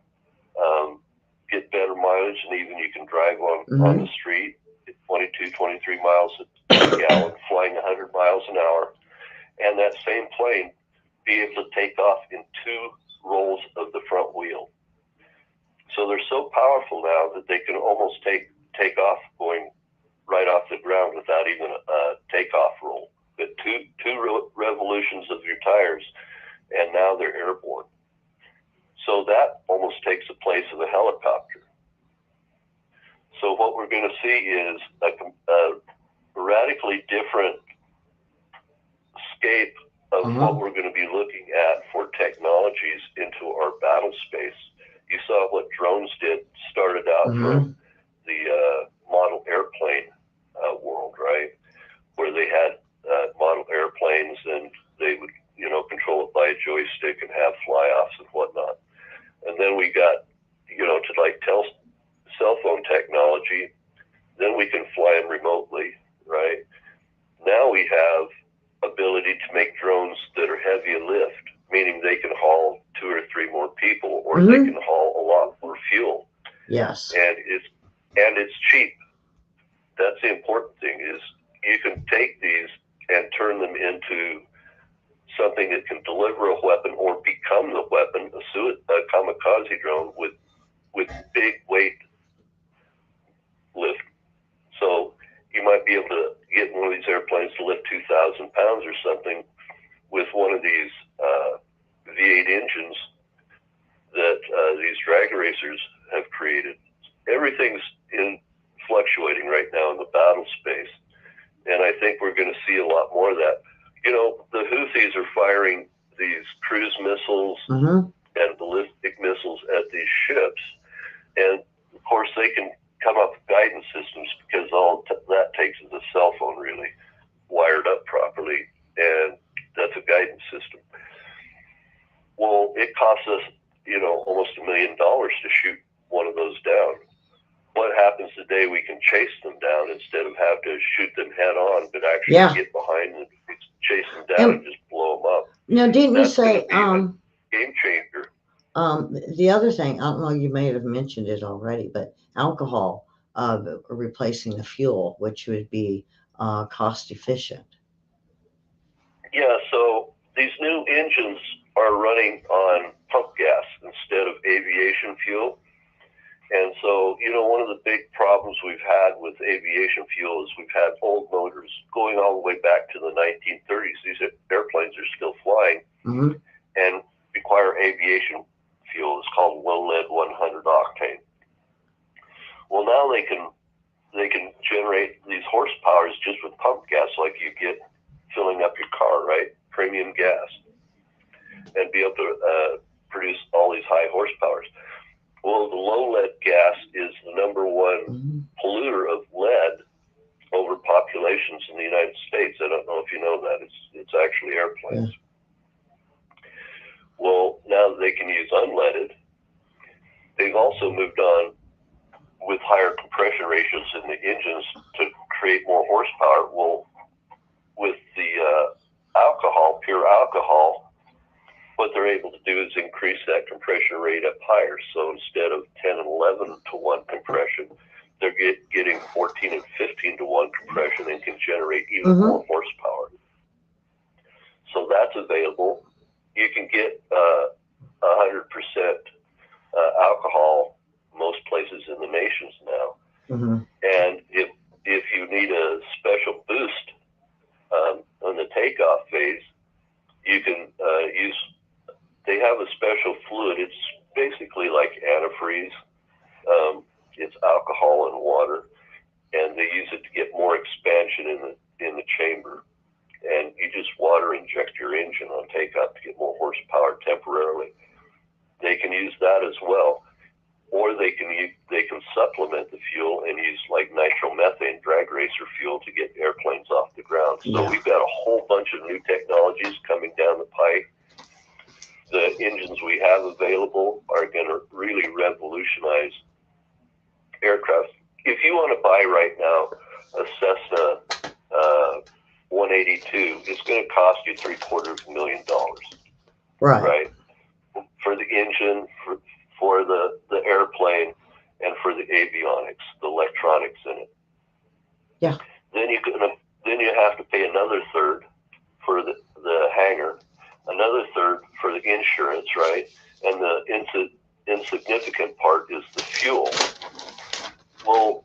get better mileage, and even you can drive on the street at 22, 23 miles a gallon, flying 100 miles an hour, and that same plane be able to take off in 2 rolls of the front wheel. So they're so powerful now that they can almost take off going right off the ground without even a takeoff roll. But two revolutions of your tires, and now they're airborne. So that almost takes the place of a helicopter. So what we're going to see is a radically different scape of what we're going to be looking at for technologies into our battle space. You saw what drones started out from the model airplane world, right? Where they had model airplanes and they would, control it by a joystick and have fly-offs and whatnot. And then we got, to like cell phone technology. Then we can fly them remotely, right? Now we have ability to make drones that are heavy lift, meaning they can haul 2 or 3 more people, or they can haul a lot more fuel. Yes. And it's cheap. That's the important thing, is you can take these and turn them into something that can deliver a weapon or become the weapon, a kamikaze drone with big weight lift. So you might be able to get one of these airplanes to lift 2,000 pounds or something with one of these V8 engines that these drag racers have created. Everything's fluctuating right now in the battle space, and I think we're going to see a lot more of that. You know, the Houthis are firing these cruise missiles and ballistic missiles at these ships, and of course they can come up with guidance systems, because all that takes is a cell phone really wired up properly, and that's a guidance system. Well, it costs us, you know, almost $1 million to shoot one of those down. What happens today? We can chase them down instead of have to shoot them head on, but actually get behind them, chase them down, and just blow them up. Now, didn't you say game changer? The other thing, I don't know, you may have mentioned it already, but alcohol replacing the fuel, which would be cost efficient. Yeah, so these new engines are running on pump gas instead of aviation fuel. And so, you know, one of the big problems we've had with aviation fuel is we've had old motors going all the way back to the 1930s. These airplanes are still flying and require aviation fuel. It's called low lead 100 octane. Well, now they can generate these horsepowers just with pump gas, like you get filling up your car, right? Premium gas, and be able to produce all these high horsepowers. Well, the low lead gas is the number one polluter of lead over populations in the United States. I don't know if you know that. It's actually airplanes. Well, now that they can use unleaded, they've also moved on with higher compression ratios in the engines to create more horsepower. Well, with the alcohol, pure alcohol, what they're able to do is increase that compression rate up higher. So instead of 10 and 11 to 1 compression, they're getting 14 and 15 to 1 compression and can generate even more horsepower. So that's available. You can get 100% alcohol most places in the nations now. And if you need a special boost on the takeoff phase, you can use. They have a special fluid. It's basically like antifreeze. It's alcohol and water, and they use it to get more expansion in the chamber. And you just water inject your engine on takeoff to get more horsepower temporarily. They can use that as well, or they can supplement the fuel and use like nitromethane drag racer fuel to get airplanes off the ground. So we've got a whole bunch of new technologies coming down the pipe. The engines we have available are going to really revolutionize aircraft. If you want to buy right now a Cessna 182, it's going to cost you $750,000. Right? For the engine, for the airplane, and for the avionics, the electronics in it. Yeah. Then you have to pay another third for the hangar, another third for the insurance, right? And the insignificant part is the fuel. Well,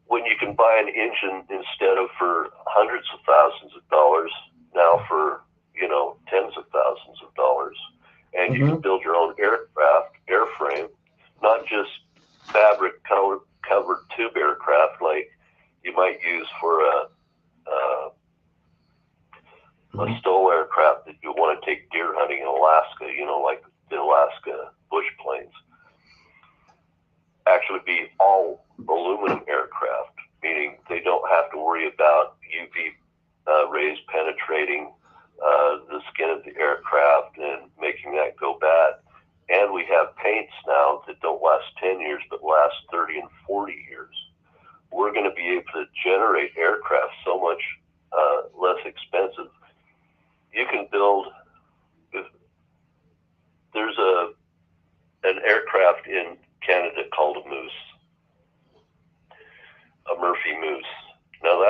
when you can buy an engine instead of for hundreds of thousands of dollars, now for, you know, tens of thousands of dollars, and you can build your own airframe, not just fabric covered tube aircraft like you might use for a STOL aircraft that you want to take deer hunting in Alaska, you know, like the Alaska bush planes. Actually be all aluminum aircraft, meaning they don't have to worry about UV rays penetrating the skin of the aircraft and making that go bad. And we have paints now that don't last aircraft in Canada called a Moose, a Murphy Moose. Now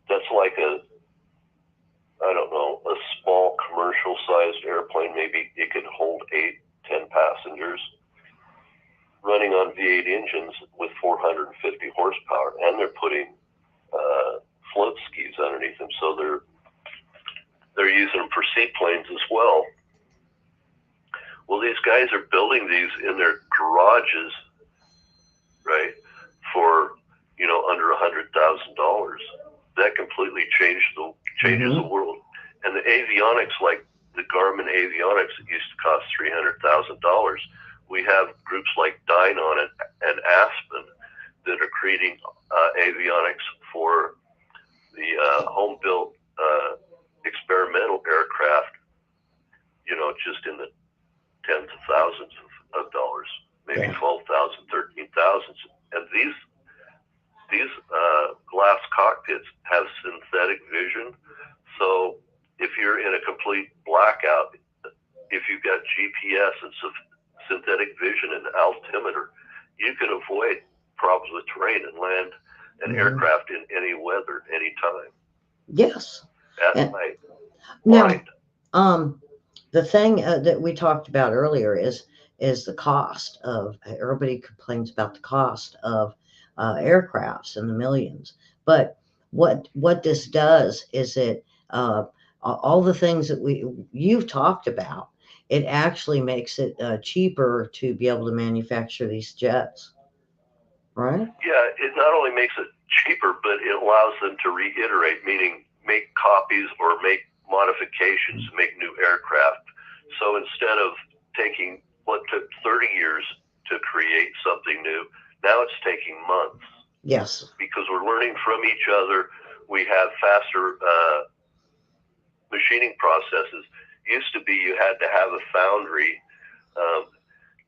that's like I don't know, a small commercial-sized airplane. Maybe it could hold 8-10 passengers, running on V8 engines with 450 horsepower, and they're putting float skis underneath them, so they're using them for seaplanes as well. Well, these guys are building these in their garages, right, for under $100,000. That completely changes the world. And the avionics, like the Garmin avionics, that used to cost $300,000. We have groups like Dynon and Aspen that are creating avionics for the home-built experimental aircraft, just in the tens of thousands of dollars, maybe 12,000, 13,000. And these glass cockpits have synthetic vision. So if you're in a complete blackout, if you've got GPS and synthetic vision and altimeter, you can avoid problems with terrain and land an aircraft in any weather, any time. Yes. At night. Now, the thing that we talked about earlier is the cost of. Everybody complains about the cost of aircrafts in the millions, but what this does is all the things that you've talked about. It actually makes it cheaper to be able to manufacture these jets, right? Yeah, it not only makes it cheaper, but it allows them to reiterate, meaning make copies or make modifications, make new aircraft. So instead of taking what took 30 years to create something new, now it's taking months. Yes. Because we're learning from each other. We have faster machining processes. Used to be you had to have a foundry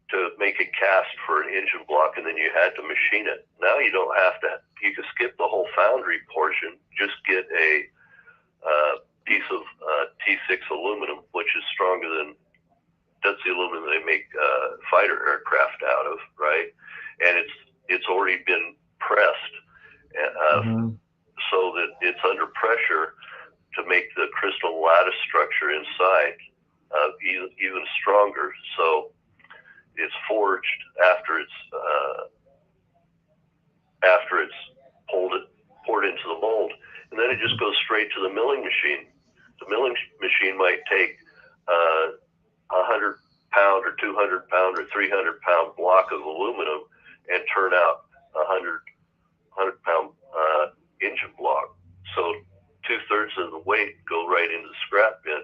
to make a cast for an engine block, and then you had to machine it. Now you don't have to. You can skip the whole foundry portion. Just get a piece of T6 aluminum, which is stronger that's the aluminum they make fighter aircraft out of, right? And it's already been pressed so that it's under pressure to make the crystal lattice structure inside even stronger. So it's forged after it's poured into the mold, and then it just goes straight to the milling machine. The milling machine might take 100-pound or 200-pound or 300-pound block of aluminum and turn out 100-pound engine block. So 2/3 of the weight go right into the scrap bin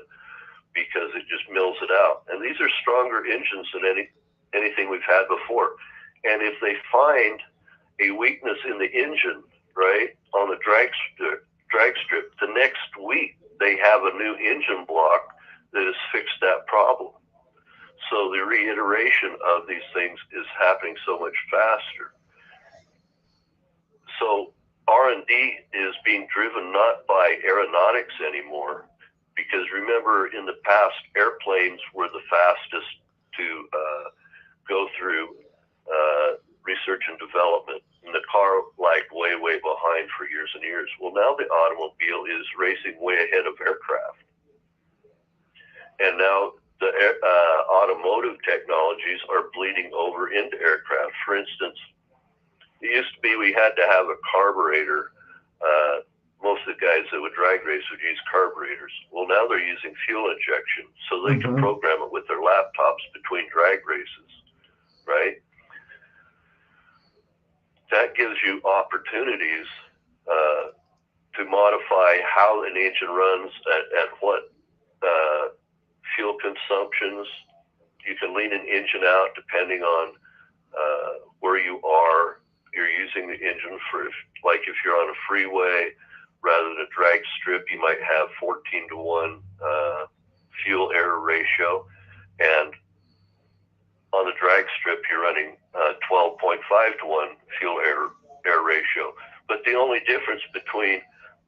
because it just mills it out. And these are stronger engines than anything we've had before. And if they find a weakness in the engine, right, on the drag strip, the next week they have a new engine block that has fixed that problem. So the reiteration of these things is happening so much faster. So R&D is being driven not by aeronautics anymore, because remember, in the past, airplanes were the fastest to go through research and development, and the car lagged way, way behind for years and years. Well, now the automobile is racing way ahead of aircraft. And now the automotive technologies are bleeding over into aircraft. For instance, it used to be we had to have a carburetor. Most of the guys that would drag race would use carburetors. Well, now they're using fuel injection, so they can program it with their laptops between drag races, right? That gives you opportunities to modify how an engine runs at what fuel consumptions. You can lean an engine out depending on where you are. You're using the engine for, like if you're on a freeway, rather than a drag strip, you might have 14-to-1 fuel air ratio, and on the drag strip you're running 12.5-to-1 fuel air ratio. But the only difference between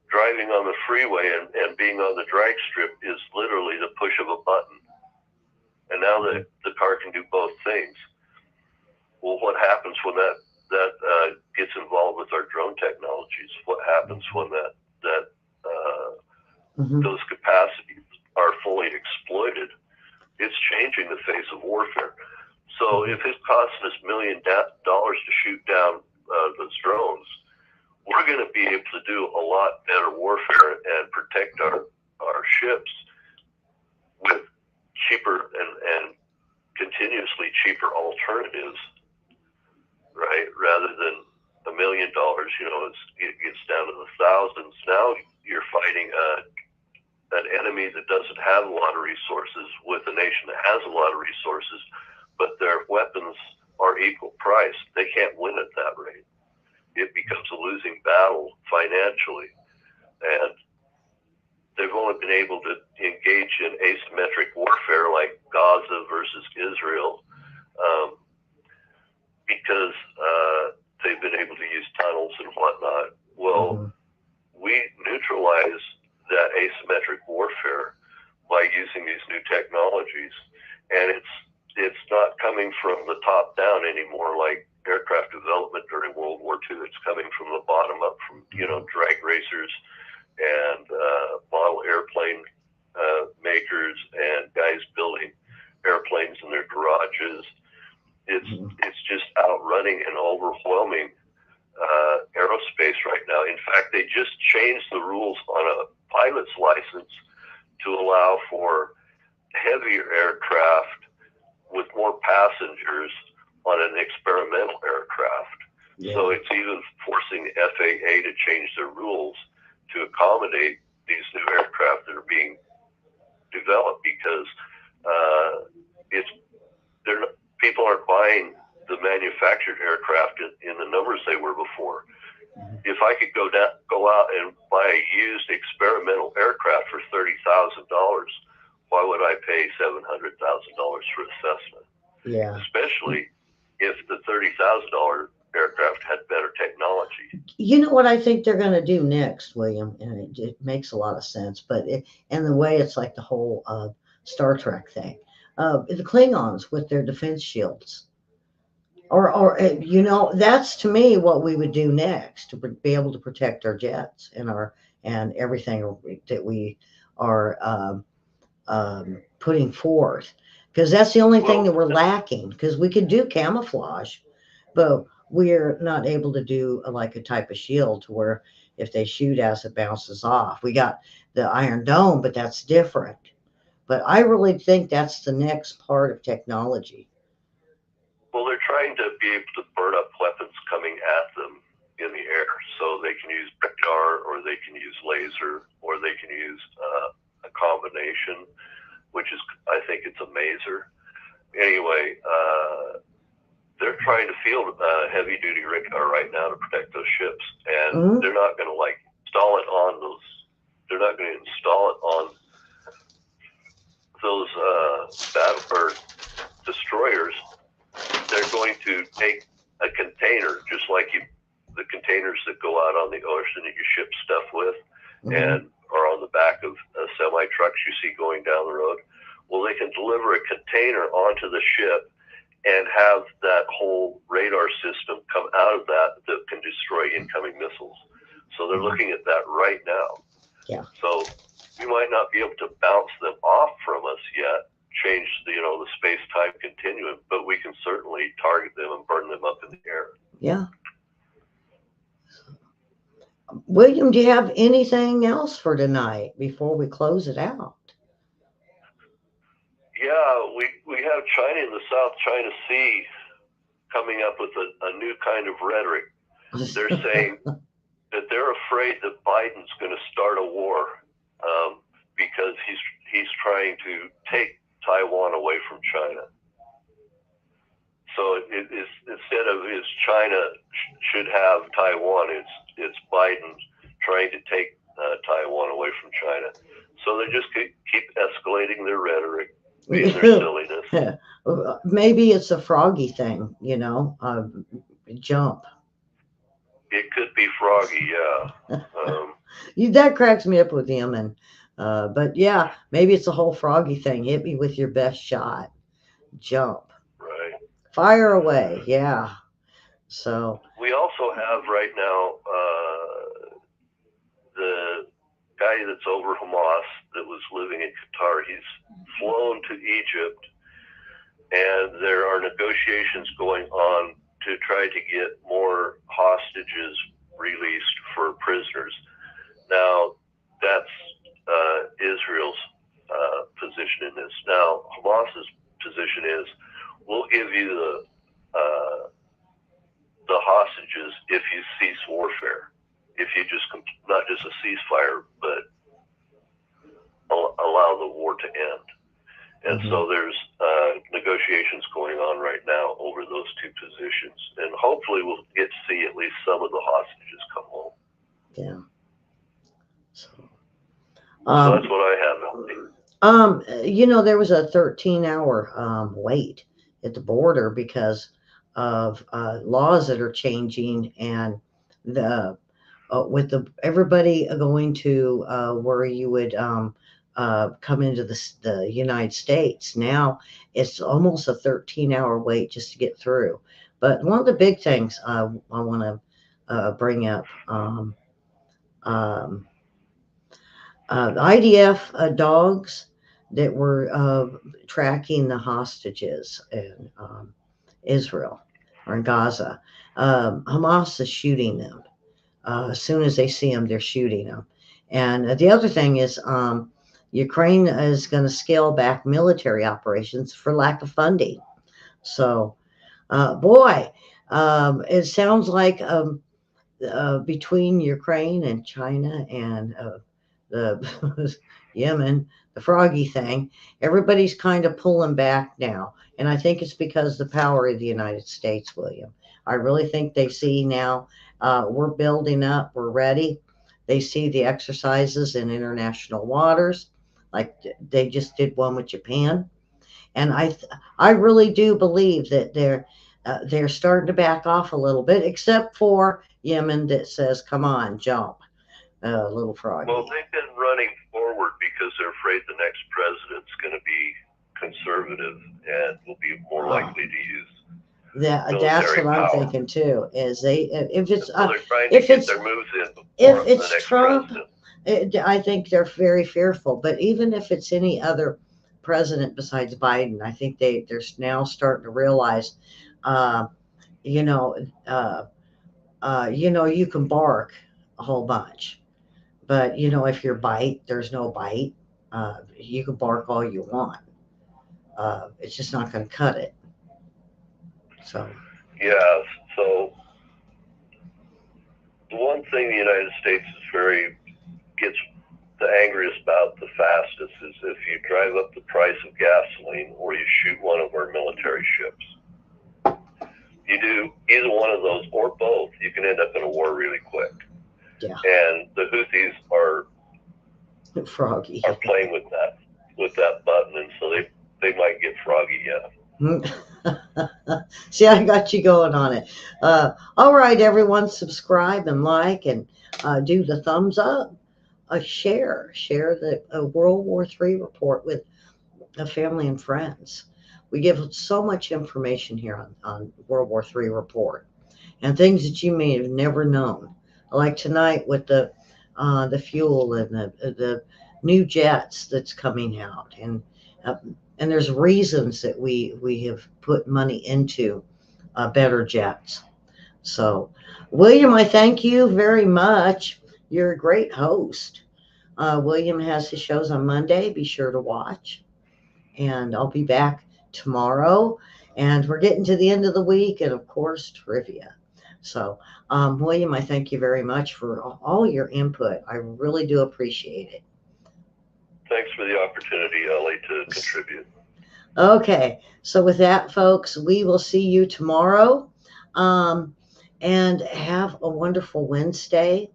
driving on the freeway and being on the drag strip is literally the push of a button. And now the car can do both things. Well, what happens when that gets involved with our drone technologies? What happens when those capacities are fully exploited? It's changing the face of warfare. So if it costs us $1 million to shoot down those drones, we're going to be able to do a lot better warfare and protect our ships with cheaper and continuously cheaper alternatives, right? Rather than $1 million, it gets down to the thousands. Now you're fighting an enemy that doesn't have a lot of resources with a nation that has a lot of resources, but their weapons are equal price. They can't win at that rate. It becomes a losing battle financially. And they've only been able to engage in asymmetric warfare like Gaza versus Israel because they've been able to use tunnels and whatnot. Well, we neutralize that asymmetric warfare by using these new technologies, and it's not coming from the top down anymore like aircraft development during World War II. It's coming from the bottom up, from drag racers and model airplane makers and guys building airplanes in their garages. It's just outrunning and overwhelming aerospace right now. In fact, they just changed the rules on a pilot's license to allow for heavier aircraft with more passengers on an experimental aircraft. So it's even forcing the FAA to change their rules to accommodate these new aircraft that are being developed, because people aren't buying the manufactured aircraft in the numbers they were before. If I could go out and buy a used experimental aircraft for $30,000, why would I pay $700,000 for a Cessna? Yeah. Especially if the $30,000 aircraft had better technology. You know what I think they're going to do next, William, and it makes a lot of sense, and the way it's like the whole Star Trek thing, the Klingons with their defense shields. Or that's to me what we would do next, to be able to protect our jets and everything that we are putting forth, because that's the only thing that we're lacking. Because we could do camouflage, but we're not able to do like a type of shield to where if they shoot us, it bounces off. We got the Iron Dome, but that's different. But I really think that's the next part of technology. Well, they're trying to be able to burn up weapons coming at them in the air. So they can use radar, or they can use laser, or they can use a combination, which is, I think it's a maser. Anyway, they're trying to field heavy-duty radar right now to protect those ships. And they're not going to install it on those. They're not going to install it on those destroyers. They're going to take a container, just like the containers that go out on the ocean that you ship stuff with, and are on the back of semi trucks you see going down the road. Well, they can deliver a container onto the ship and have that whole radar system come out of that can destroy incoming missiles. So they're looking at that right now. Yeah. So we might not be able to bounce them off from us yet, change the space-time continuum, but we can certainly target them and burn them up in the air. Yeah. William, do you have anything else for tonight before we close it out? Yeah, we have China in the South China Sea coming up with a new kind of rhetoric. They're saying that they're afraid that Biden's going to start a war because he's trying to take Taiwan away from China. So it is, instead of China should have Taiwan, it's Biden trying to take Taiwan away from China. So they just keep escalating their rhetoric and their silliness. Maybe it's a Froggy thing, jump. It could be Froggy, yeah. That cracks me up with him, but yeah, maybe it's a whole Froggy thing. Hit me with your best shot, jump. Right. Fire away. Yeah. So, We also have right now the guy that's over Hamas that was living in Qatar. He's flown to Egypt, and there are negotiations going on to try to get more hostages released for prisoners. Now, that's Israel's position in this. Now, Hamas's position is, we'll give you the hostages if you cease warfare, if you just not just a ceasefire, but allow the war to end. And so there's negotiations going on right now over those two positions, and hopefully we'll get to see at least some of the hostages come home. Yeah. So that's what I have. You know, there was a 13-hour wait at the border because of laws that are changing, and the with everybody going to where you would come into the United States. Now it's almost a 13-hour wait just to get through. But one of the big things I want to bring up, IDF dogs that were tracking the hostages in Israel or in Gaza. Hamas is shooting them. As soon as they see them, they're shooting them. And the other thing is Ukraine is going to scale back military operations for lack of funding. So, boy, it sounds like between Ukraine and China and the Yemen, the froggy thing, everybody's kind of pulling back now. And I think it's because the power of the United States, William. I really think they see now we're building up, we're ready. They see the exercises in international waters, like they just did one with Japan. And I really do believe that they're starting to back off a little bit, except for Yemen that says, "Come on, jump, little froggy." Well, they've been running forward because they're afraid the next president's going to be conservative and will be more likely to use that's what I'm thinking too. Is if it's so they're trying to get their moves in before if it's the next Trump, president. I think they're very fearful. But even if it's any other president besides Biden, I think they're now starting to realize, you know, you can bark a whole bunch, but if you're bite, there's no bite. You can bark all you want. It's just not going to cut it. So. Yeah. So the one thing the United States gets the angriest about the fastest is if you drive up the price of gasoline or you shoot one of our military ships. You do either one of those or both, you can end up in a war really quick. Yeah. And the Houthis are froggy. Are playing with that button, and so they might get froggy. Yeah. See, I got you going on it. All right, everyone, subscribe and like and do the thumbs up. Share the World War III report with a family and friends. We give so much information here on World War III report and things that you may have never known. Like tonight with the fuel and the new jets that's coming out, and there's reasons that we have put money into better jets. So, William, I thank you very much. You're a great host. William has his shows on Monday. Be sure to watch. And I'll be back tomorrow. And we're getting to the end of the week, and of course, trivia. So, William, I thank you very much for all your input. I really do appreciate it. Thanks for the opportunity, Ellie, to contribute. Okay. So with that, folks, we will see you tomorrow. And have a wonderful Wednesday.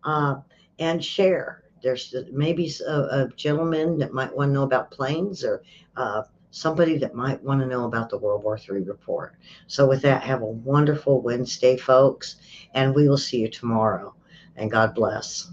And share. There's maybe a gentleman that might want to know about planes, or somebody that might want to know about the World War III report. So with that, have a wonderful Wednesday, folks, and we will see you tomorrow. And God bless.